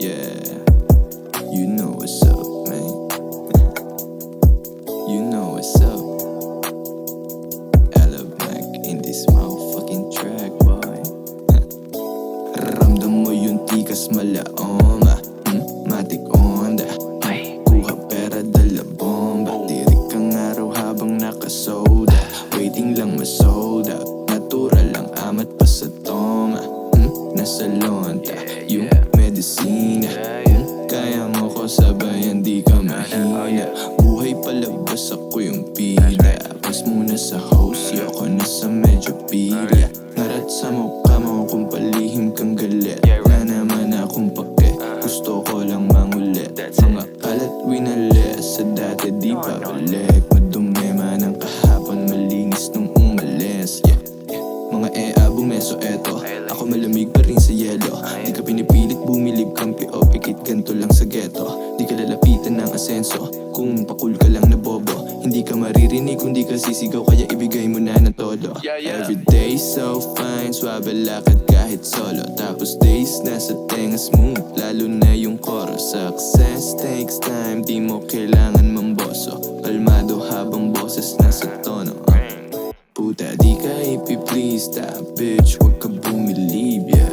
Yeah, you know what's up, man. You know what's up. Ella Black in this motherfucking track, boy. Ramdam mo yung tikas malaoma, matik onda. Kuha pera dala bomba. Tirik kang araw habang nakasoda. Waiting lang masold out. Natural lang amat pa sa toma. Nasa lonta yung medisina. Kaya mo ko sabayan di ka mahina. Buhay palabas ako yung pila. Pas muna sa house, yoko na sa medyo pila. Ngarat sa mukha mo kung palihim kang galit. Na naman akong pake, gusto ko lang mangulit. Mga kalat winali sa dati di pa balik. Madumi man ang kahapon, malinis nung umalis. Mga bumeso eto, ako malamig pa rin sa yelo. Di ka pinipilit bumilib kampi o pikit ganto lang sa ghetto. Di ka lalapitan ng asenso, kung pakul ka lang na bobo. Hindi ka maririnig kung di ka sisigaw, kaya ibigay mo na ng todo. Everyday so fine, swabe lakad kahit solo. Tapos days nasa tenga smooth, lalo na yung chorus. Success takes time, di mo kailangan mamboso. Kalmado habang boses nasa tono. Puta di ka ipi-please, stop bitch, wag ka bumilib, yeah.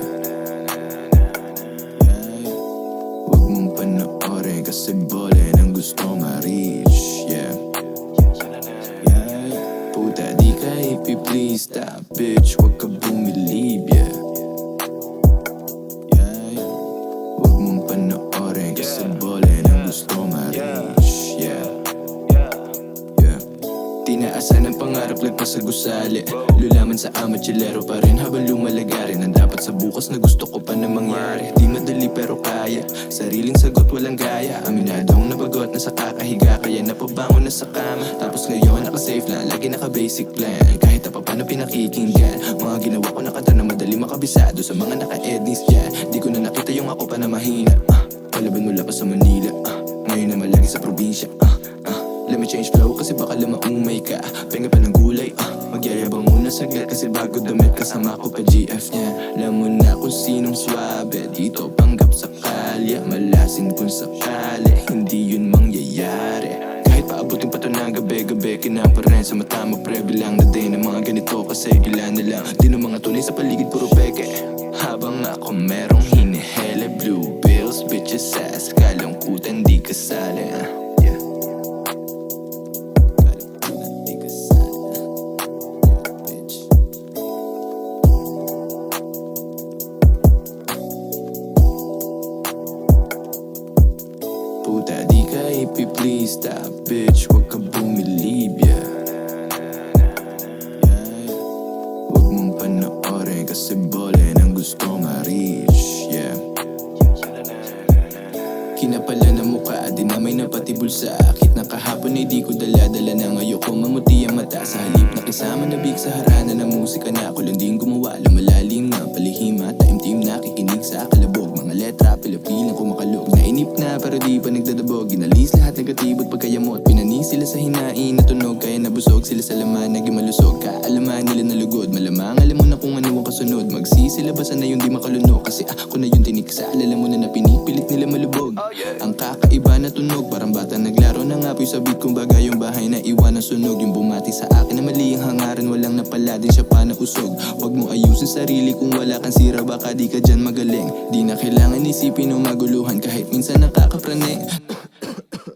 Wag mong panoorin kasi bole nang gusto ma-reach, yeah. Puta di ka ipi-please, stop bitch, wag ka bumilib, yeah. Wag mong panoorin kasi bole nang gusto ma-reach, yeah. Tinaasan ang pangarap, lagpas sa gusali. Lulaman sa ama, chilero pa rin habang lumalagarin. Ang dapat sa bukas na gusto ko pa na mangyari. Di madali pero kaya, sariling sagot walang gaya. Aminadong nabagot na sa kakahiga, kaya napabangon na sa kama. Tapos ngayon naka-safe lang, lagi naka-basic plan. Kahit na paano pinakikinggan, mga ginawa ko nakata na madali makabisado sa mga naka-ednings dyan. Di ko na nakita yung ako pa na mahina. Palaban mula pa sa Manila, ngayon naman lagi sa probinsya. Let me change flow kasi baka lamaumay ka. Penga pa ng gulay, magyayabang muna saglit. Kasi bago damit kasama ko pa GF niya. Alam mo na kung sinong swabe dito, panggap sa kalya. Malasin kung sakali, hindi yun mangyayari. Kahit paabutin pa to ng gabi-gabi, kinaparin sa mata mo pre. Bilang na din ng mga ganito kasi gila na lang. Di ng mga tunay sa paligid puro peke. Habang ako merong hinihele, blue bills, bitches ass. Kalungkutan di kasali, Puta di ka ipi-please, stop bitch, wag ka bumilib, yeah. Wag mong panoorin kasi bole nang gusto ma-reach, yeah. Kinapala na mukha, di na may napatibol sa akit. Na kahapon ay di ko dala-dala na ngayoko mamuti ang mata. Sa halip na kisama nabig sa harana ng musika na ako lang din gumawa. Lumalalim na palihima, taimtim na kikinig sa kalabog. Mga letra, pila-pilang kumakalog. Nainip na pero di pa nagdadabog. Ginalis lahat negatibo at pagkayamot. Pinanis sila sa hinain na tunog, kaya nabusog sila sa laman, naging malusog. Kaalaman nila na lugod, malamang alam mo na kung ano ang kasunod. Magsisilabasan na yung di makalunok, kasi ako na yung tiniksa. Alala mo na pinipilit nila malubog. Ang kakaiba na tunog, parang bata naglaro ng apoy sa beat. Kumbaga yung bahay na iwan ng sunog. Yung bumati sa akin na mali ang hangaran, walang napala din siya pa na usog. Wag mo ayusin sarili kung wala kang sira, baka di ka dyan magaling. Di na kailangan isipin o maguluhan, kahit minsan nakakapraning.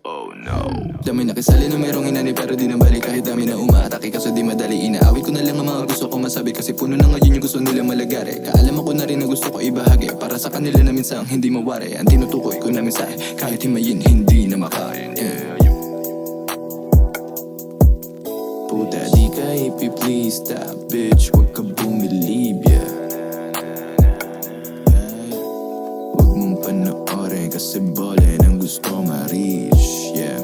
Oh no. Dami nakisali na merong inani pero di na balik. Kahit dami na umaatake kaso di madali. Inaawit ko na lang ang mga gusto ko masabi, kasi puno na ngayon yung gusto nila malagari. Kaalam ko na rin na gusto ko ibahagi, para sa kanila na minsang hindi mawari. Ang tinutukoy ko na mensahe, kahit himayin hindi na makain, yeah. Puta di ka ipi-please, stop bitch, wag ka bumilib, yeah. Wag mong panoorin kasi bole nang gusto ma-reach, yeah.